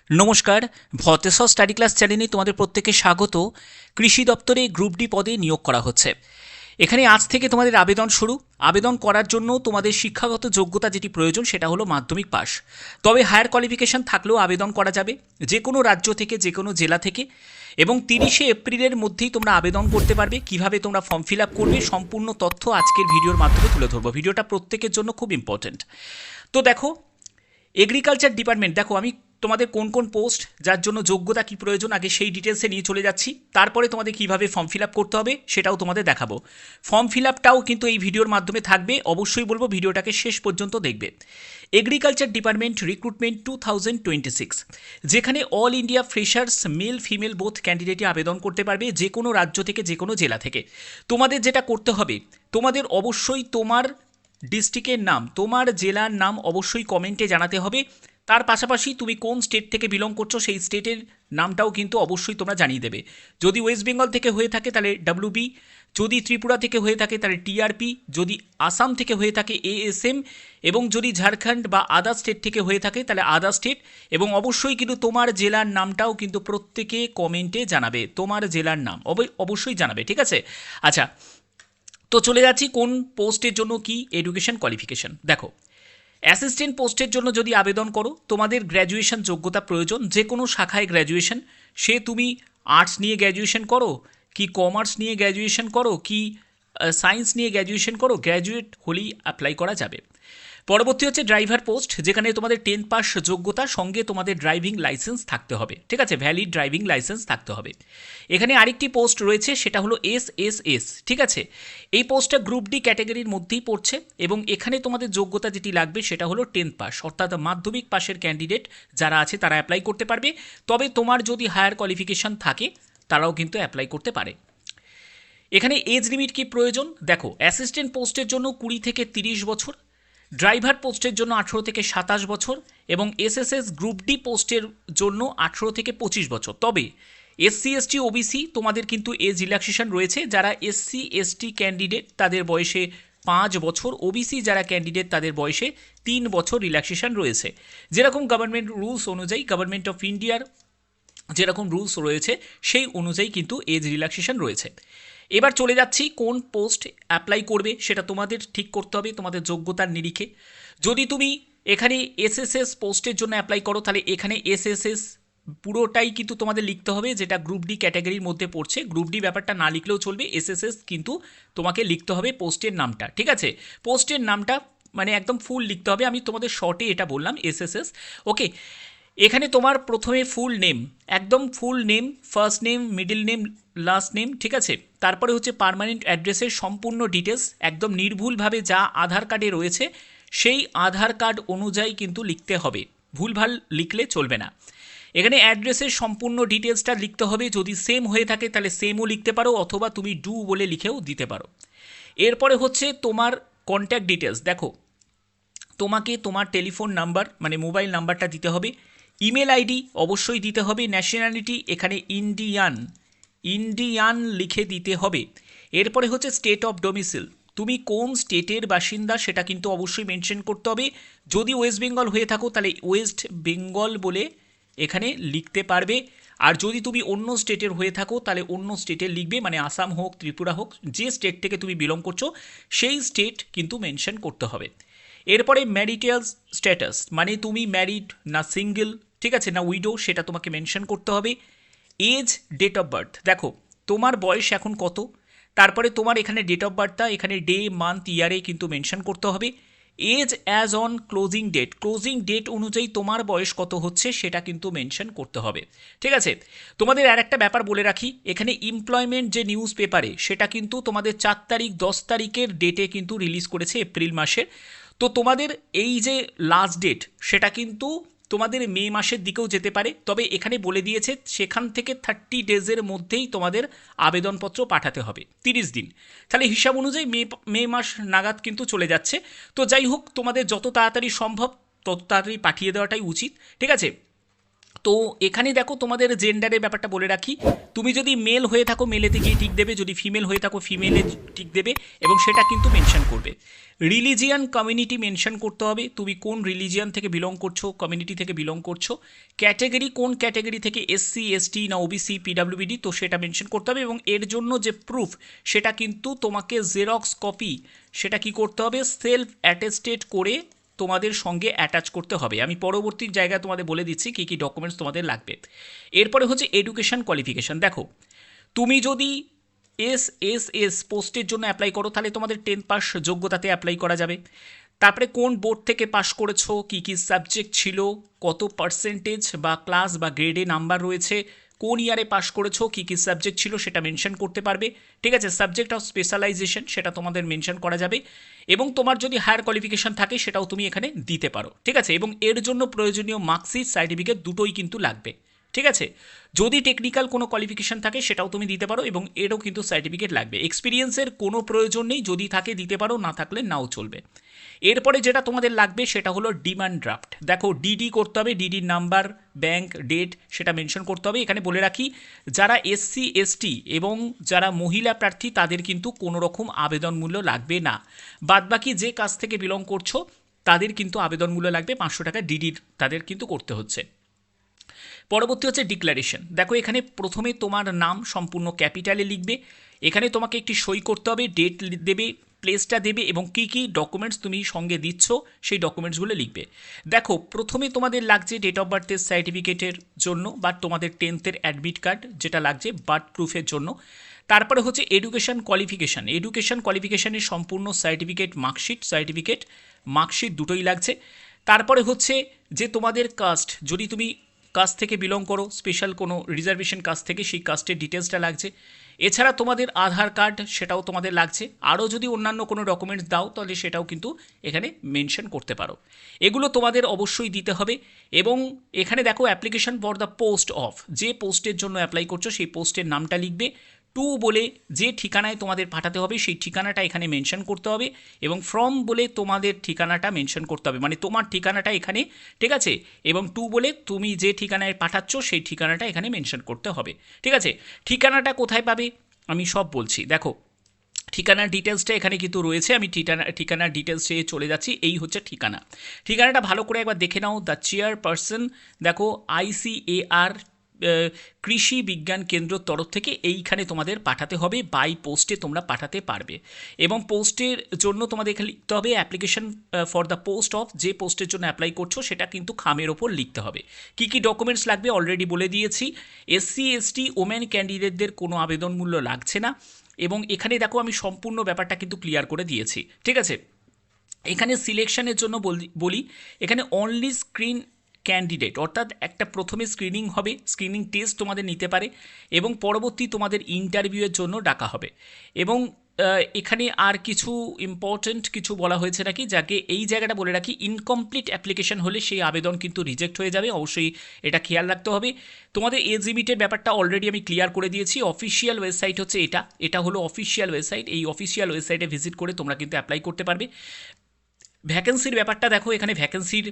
নমস্কার, ভতেশ্বর study class চ্যানেলে তোমাদের প্রত্যেককে স্বাগত। কৃষি দপ্তরে গ্রুপ ডি পদে নিয়োগ করা হচ্ছে। এখানে আজ থেকে তোমাদের আবেদন শুরু। আবেদন করার জন্য তোমাদের শিক্ষাগত যোগ্যতা যেটি প্রয়োজন সেটা হলো মাধ্যমিক পাস। তবে হায়ার কোয়ালিফিকেশন থাকলেও আবেদন করা যাবে যে কোনো রাজ্য থেকে, যে কোনো জেলা থেকে। এবং 30শে এপ্রিলের মধ্যেই তোমরা আবেদন করতে পারবে। কিভাবে তোমরা ফর্ম ফিল আপ করবে সম্পূর্ণ তথ্য আজকের ভিডিওর মাধ্যমে তুলে ধরবো। ভিডিওটা প্রত্যেকের জন্য খুব ইম্পর্টেন্ট। তো দেখো, এগ্রিকালচার ডিপার্টমেন্ট, দেখো আমি তোমাদের কোন কোন পোস্ট, যার জন্য যোগ্যতা কী প্রয়োজন, আগে সেই ডিটেলসে নিয়ে চলে যাচ্ছি। তারপরে তোমাদের কীভাবে ফর্ম ফিল আপ করতে হবে সেটাও তোমাদের দেখাবো। ফর্ম ফিল আপটাও কিন্তু এই ভিডিওর মাধ্যমে থাকবে। অবশ্যই বলবো ভিডিওটাকে শেষ পর্যন্ত দেখবে। এগ্রিকালচার ডিপার্টমেন্ট রিক্রুটমেন্ট 2026, যেখানে all India freshers male female both ক্যান্ডিডেটই আবেদন করতে পারবে যে কোনো রাজ্য থেকে, যে কোনো জেলা থেকে। তোমাদের যেটা করতে হবে, তোমাদের অবশ্যই তোমার ডিস্ট্রিক্টের নাম, তোমার জেলার নাম অবশ্যই কমেন্টে জানাতে হবে। তার পাশাপাশি তুমি কোন স্টেট থেকে বিলং করছো সেই স্টেটের নামটাও কিন্তু অবশ্যই তোমরা জানিয়ে দেবে। যদি ওয়েস্ট বেঙ্গল থেকে হয়ে থাকে তাহলে ডাব্লিউবি, যদি ত্রিপুরা থেকে হয়ে থাকে তাহলে টিআরপি, যদি আসাম থেকে হয়ে থাকে এএসএম, এবং যদি ঝাড়খণ্ড বা আদার স্টেট থেকে হয়ে থাকে তাহলে আদার স্টেট। এবং অবশ্যই কিন্তু তোমার জেলার নামটাও কিন্তু প্রত্যেকে কমেন্টে জানাবে। তোমার জেলার নাম অবশ্যই জানাবে, ঠিক আছে? আচ্ছা, তো চলে যাচ্ছি কোন পোস্টের জন্য কি এডুকেশন কোয়ালিফিকেশন। দেখো, অ্যাসিস্ট্যান্ট পোস্টের জন্য যদি আবেদন করো, তোমাদের গ্র্যাজুয়েশন যোগ্যতা প্রয়োজন, যে কোনো শাখায় গ্র্যাজুয়েশন। সে তুমি আর্টস নিয়ে গ্র্যাজুয়েশন করো, কি কমার্স নিয়ে গ্র্যাজুয়েশন করো, কি সায়েন্স নিয়ে গ্র্যাজুয়েশন করো, গ্র্যাজুয়েট হলেই অ্যাপ্লাই করা যাবে। পরবর্তী হচ্ছে ড্রাইভার পোস্ট, যেখানে তোমাদের 10 পাস যোগ্যতা, সঙ্গে তোমাদের ড্রাইভিং লাইসেন্স থাকতে হবে, ঠিক আছে? ভ্যালিড ড্রাইভিং লাইসেন্স থাকতে হবে। এখানে আরেকটি পোস্ট রয়েছে, সেটা হলো এসএসএস, ঠিক আছে? এই পোস্টটা গ্রুপ ডি ক্যাটাগরির মধ্যেই পড়ছে, এবং এখানে তোমাদের যোগ্যতা যেটি লাগবে সেটা হলো 10 পাস, অর্থাৎ মাধ্যমিক পাশের ক্যান্ডিডেট যারা আছে তারা অ্যাপ্লাই করতে পারবে। তবে তোমার যদি হায়ার কোয়ালিফিকেশন থাকে তারাও কিন্তু অ্যাপ্লাই করতে পারে। এখানে এজ লিমিট কি প্রয়োজন, দেখো, অ্যাসিস্ট্যান্ট পোস্টের জন্য 20 থেকে 30 বছর, ড্রাইভার পোস্টের জন্য 18 থেকে 27 বছর, এবং এসএসএস গ্রুপ ডি পোস্টের জন্য 18 থেকে 25 বছর। তবে এসসি এসটি ওবিসি তোমাদের কিন্তু এজ রিল্যাক্সেশন রয়েছে। যারা এসসি এসটি ক্যান্ডিডেট তাদের বয়সে 5 বছর, ওবিসি যারা ক্যান্ডিডেট তাদের বয়সে 3 বছর রিল্যাক্সেশন রয়েছে। যেরকম গভর্নমেন্ট রুলস অনুযায়ী, গভর্নমেন্ট অফ ইন্ডিয়ার যেরকম রুলস রয়েছে সেই অনুযায়ী কিন্তু এজ রিল্যাক্সেশন রয়েছে। এবার চলে যাচ্ছি কোন পোস্ট অ্যাপ্লাই করবে সেটা তোমাদের ঠিক করতে হবে তোমাদের যোগ্যতার নিরিখে। যদি তুমি এখানে এসএসএস পোস্টের জন্য অ্যাপ্লাই করো তাহলে এখানে এসএসএস পুরোটাই কিন্তু তোমাদের লিখতে হবে, যেটা গ্রুপ ডি ক্যাটাগরির মধ্যে পড়ছে। গ্রুপ ডি ব্যাপারটা না লিখলেও চলবে, এসএসএস কিন্তু তোমাকে লিখতে হবে পোস্টের নামটা, ঠিক আছে? পোস্টের নামটা মানে একদম ফুল লিখতে হবে। আমি তোমাদের শর্টে এটা বললাম, এসএসএস, ওকে? এখানে তোমার প্রথমে ফুল নেম, একদম full name, first name, middle name, last name, ঠিক আছে? তারপরে হচ্ছে পার্মানেন্ট অ্যাড্রেসের সম্পূর্ণ ডিটেলস, একদম নির্ভুলভাবে যা আধার কার্ডে রয়েছে সেই আধার কার্ড অনুযায়ী কিন্তু লিখতে হবে, ভুলভাল লিখলে চলবে না। এখানে অ্যাড্রেসের সম্পূর্ণ ডিটেলসটা লিখতে হবে। যদি সেম হয়ে থাকে তাহলে সেমও লিখতে পারো, অথবা তুমি ডু বলে লিখেও দিতে পারো। এরপরে হচ্ছে তোমার কন্ট্যাক্ট ডিটেলস। দেখো, তোমাকে তোমার টেলিফোন নাম্বার মানে মোবাইল নাম্বারটা দিতে হবে। ইমেল আইডি অবশ্যই দিতে হবে। ন্যাশনালিটি এখানে ইন্ডিয়ান লিখে দিতে হবে। এরপরে হচ্ছে স্টেট অফ ডোমিসিল, তুমি কোন স্টেটের বাসিন্দা সেটা কিন্তু অবশ্যই মেনশন করতে হবে। যদি ওয়েস্ট বেঙ্গল হয়ে থাকো তাহলে ওয়েস্ট বেঙ্গল বলে এখানে লিখতে পারবে। আর যদি তুমি অন্য স্টেটের হয়ে থাকো তাহলে অন্য স্টেটের লিখবে, মানে আসাম হোক, ত্রিপুরা হোক, যে স্টেট থেকে তুমি বিলং করছো সেই স্টেট কিন্তু মেনশন করতে হবে। এরপরে ম্যারিটাল স্ট্যাটাস, মানে তুমি ম্যারিড না সিঙ্গেল, ঠিক আছে, না উইডো, সেটা তোমাকে মেনশন করতে হবে। এজ, ডেট অফ বার্থ, দেখো তোমার বয়স এখন কত, তারপরে তোমার এখানে ডেট অফ বার্থটা এখানে ডে, মান্থ, ইয়ারে কিন্তু মেনশন করতে হবে। Age as on closing date অনুযায়ী তোমার বয়স কত হচ্ছে সেটা কিন্তু মেনশন করতে হবে, ঠিক আছে? তোমাদের আর একটা ব্যাপার বলে রাখি, এখানে এমপ্লয়মেন্ট যে নিউজ পেপারে সেটা কিন্তু তোমাদের 4 তারিখ 10 তারিখের ডেটে কিন্তু রিলিজ করেছে এপ্রিল মাসের। তো তোমাদের এই যে লাস্ট ডেট সেটা কিন্তু তোমাদের মে মাসের দিকেও যেতে পারে। তবে এখানে বলে দিয়েছে সেখান থেকে 30 ডেজের মধ্যেই তোমাদের আবেদনপত্র পাঠাতে হবে, 30 দিন। তাহলে হিসাব অনুযায়ী মে মাস নাগাদ কিন্তু চলে যাচ্ছে। তো যাই হোক, তোমাদের যত তাড়াতাড়ি সম্ভব তত তাড়াতাড়ি পাঠিয়ে দেওয়াটাই উচিত, ঠিক আছে? তো এখানে দেখো তোমাদের জেন্ডারের ব্যাপারটা বলে রাখি, তুমি যদি মেল হয়ে থাকো মেলেতে গিয়ে টিক দেবে, যদি ফিমেল হয়ে থাকো ফিমেলে টিক দেবে এবং সেটা কিন্তু মেনশন করবে। রিলিজিয়ান কমিউনিটি মেনশন করতে হবে, তুমি কোন রিলিজিয়ান থেকে বিলং করছো, কমিউনিটি থেকে বিলং করছো। ক্যাটেগরি কোন ক্যাটেগরি থেকে, এসসি এসটি না ওবিসি পিডাব্লিউবিডি, তো সেটা মেনশন করতে হবে এবং এর জন্য যে প্রুফ সেটা কিন্তু তোমাকে জেরক্স কপি সেটা কি করতে হবে, সেলফ অ্যাটেস্টেড করে তোমাদের সঙ্গে অ্যাটাচ করতে হবে। আমি পরবর্তী জায়গায় তোমাদের বলে দিচ্ছি কী কী ডকুমেন্টস তোমাদের লাগবে। এরপরে হচ্ছে এডুকেশন কোয়ালিফিকেশান। দেখো তুমি যদি এস পোস্টের জন্য অ্যাপ্লাই করো তাহলে তোমাদের 10 পাস যোগ্যতাতে অ্যাপ্লাই করা যাবে। তারপরে কোন বোর্ড থেকে পাস করেছো, কী কী সাবজেক্ট ছিল, কত পার্সেন্টেজ বা ক্লাস বা গ্রেডে নাম্বার রয়েছে, কোন ইয়ারে পাস করেছো, কী কী সাবজেক্ট ছিল সেটা মেনশন করতে পারবে। ঠিক আছে, সাবজেক্ট অফ স্পেশালাইজেশন সেটা তোমাদের মেনশন করা যাবে এবং তোমার যদি হায়ার কোয়ালিফিকেশান থাকে সেটাও তুমি এখানে দিতে পারো। ঠিক আছে, এবং এর জন্য প্রয়োজনীয় মার্কশিট সার্টিফিকেট দুটোই কিন্তু লাগবে। ঠিক আছে, যদি টেকনিক্যাল কোনো কোয়ালিফিকেশান থাকে সেটাও তুমি দিতে পারো এবং এরও কিন্তু সার্টিফিকেট লাগবে। এক্সপিরিয়েন্সের কোনো প্রয়োজন নেই, যদি থাকে দিতে পারো, না থাকলে নাও চলবে। এরপরে যেটা তোমাদের লাগবে সেটা হলো ডিমান্ড ড্রাফট। দেখো ডিডি করতে হবে, ডিডির নাম্বার, ব্যাংক, ডেট সেটা মেনশন করতে হবে। এখানে বলে রাখি যারা এসসি এসটি এবং যারা মহিলা প্রার্থী তাদের কিন্তু কোনো রকম আবেদন মূল্য লাগবে না। বাদবাকি যে কাজ থেকে বিলং করছো তাদের কিন্তু আবেদন মূল্য লাগবে 500 টাকা, ডিডির তাদের কিন্তু করতে হচ্ছে। পরবর্তী হচ্ছে ডিক্লারেশন। দেখো এখানে প্রথমে তোমার নাম সম্পূর্ণ ক্যাপিটালে লিখবে, এখানে তোমাকে একটি সই করতে হবে, ডেট দেবে, প্লেসটা দেবে এবং কী কী ডকুমেন্টস তুমি সঙ্গে দিচ্ছ সেই ডকুমেন্টসগুলো লিখবে। দেখো প্রথমে তোমাদের লাগছে ডেট অফ বার্থের সার্টিফিকেটের জন্য বা তোমাদের 10th অ্যাডমিট কার্ড যেটা লাগছে বার্থ প্রুফের জন্য। তারপরে হচ্ছে এডুকেশন কোয়ালিফিকেশানের সম্পূর্ণ সার্টিফিকেট, মার্কশিট দুটোই লাগছে। তারপরে হচ্ছে যে তোমাদের কাস্ট, যদি তুমি কাস্ট থেকে বিলং করো, স্পেশাল কোনো রিজার্ভেশন কাস্ট থেকে, সেই কাস্টের ডিটেলসটা লাগছে। এছাড়া তোমাদের আধার কার্ড সেটাও তোমাদের লাগছে। আরও যদি অন্যান্য কোনো ডকুমেন্টস দাও তাহলে সেটাও কিন্তু এখানে মেনশন করতে পারো। এগুলো তোমাদের অবশ্যই দিতে হবে এবং এখানে দেখো application for the post of, যে পোস্টের জন্য অ্যাপ্লাই করছো সেই পোস্টের নামটা লিখবে। টু বলে যে ঠিকানায় তোমাদের পাঠাতে হবে সেই ঠিকানাটা এখানে মেনশন করতে হবে এবং ফ্রম বলে তোমাদের ঠিকানাটা মেনশন করতে হবে, মানে তোমার ঠিকানাটা এখানে। ঠিক আছে, এবং টু বলে তুমি যে ঠিকানায় পাঠাচ্ছ সেই ঠিকানাটা এখানে মেনশন করতে হবে। ঠিক আছে, ঠিকানাটা কোথায় পাবে আমি সব বলছি। দেখো ঠিকানার ডিটেলসটা এখানে কিন্তু রয়েছে, আমি ঠিকানার ডিটেলসে চলে যাচ্ছি। এই হচ্ছে ঠিকানাটা ভালো করে একবার দেখে নাও। দ্য চেয়ারপারসন, দেখো ICAR কৃষি বিজ্ঞান কেন্দ্রর তরফ থেকে এইখানে তোমাদের পাঠাতে হবে, বাই পোস্টে তোমরা পাঠাতে পারবে এবং পোস্টের জন্য তোমাদের এখানে লিখতে হবে application for the post of, যে পোস্টের জন্য অ্যাপ্লাই করছো সেটা কিন্তু খামের ওপর লিখতে হবে। কী কী ডকুমেন্টস লাগবে অলরেডি বলে দিয়েছি। SC ST ওমেন ক্যান্ডিডেটদের কোনো আবেদন মূল্য লাগছে না এবং এখানে দেখো আমি সম্পূর্ণ ব্যাপারটা কিন্তু ক্লিয়ার করে দিয়েছি। ঠিক আছে, এখানে সিলেকশনের জন্য বলি এখানে অনলি স্ক্রিন ক্যান্ডিডেট, অর্থাৎ একটা প্রথমে স্ক্রিনিং হবে, স্ক্রিনিং টেস্ট তোমাদের নিতে পারে এবং পরবর্তী তোমাদের ইন্টারভিউয়ের জন্য ডাকা হবে। এবং এখানে আর কিছু ইম্পর্টেন্ট কিছু বলা হয়েছে নাকি, যাকে এই জায়গাটা বলে রাখি, ইনকমপ্লিট অ্যাপ্লিকেশন হলে সেই আবেদন কিন্তু রিজেক্ট হয়ে যাবে, অবশ্যই এটা খেয়াল রাখতে হবে। তোমাদের এজ লিমিটের ব্যাপারটা অলরেডি আমি ক্লিয়ার করে দিয়েছি। অফিসিয়াল ওয়েবসাইট হচ্ছে এটা হলো অফিসিয়াল ওয়েবসাইট, এই অফিসিয়াল ওয়েবসাইটে ভিজিট করে তোমরা কিন্তু অ্যাপ্লাই করতে পারবে। ভ্যাকেন্সির ব্যাপারটা দেখো, এখানে ভ্যাকেন্সির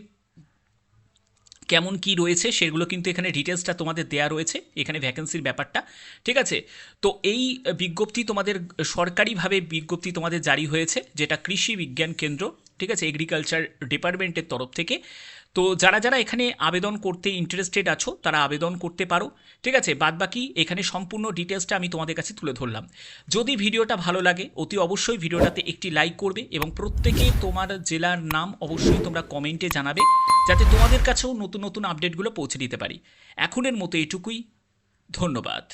কেমন কি রয়েছে সেগুলো কিন্তু এখানে ডিটেলসটা তোমাদের দেয়া রয়েছে, এখানে ভ্যাকেন্সির ব্যাপারটা। ঠিক আছে, তো এই বিজ্ঞপ্তি তোমাদের সরকারিভাবে বিজ্ঞপ্তি তোমাদের জারি হয়েছে, যেটা কৃষি বিজ্ঞান কেন্দ্র, ঠিক আছে, এগ্রিকালচার ডিপার্টমেন্টের তরফ থেকে। তো যারা যারা এখানে আবেদন করতে ইন্টারেস্টেড আছো তারা আবেদন করতে পারো। ঠিক আছে, বাদবাকি এখানে সম্পূর্ণ ডিটেলসটা আমি তোমাদের কাছে তুলে ধরলাম। যদি ভিডিওটা ভালো লাগে অতি অবশ্যই ভিডিওটাতে একটি লাইক করবে এবং প্রত্যেকে তোমার জেলার নাম অবশ্যই তোমরা কমেন্টে জানাবে, যাতে তোমাদের কাছেও নতুন নতুন আপডেটগুলো পৌঁছে দিতে পারি। এখনের মতো এইটুকুই, ধন্যবাদ।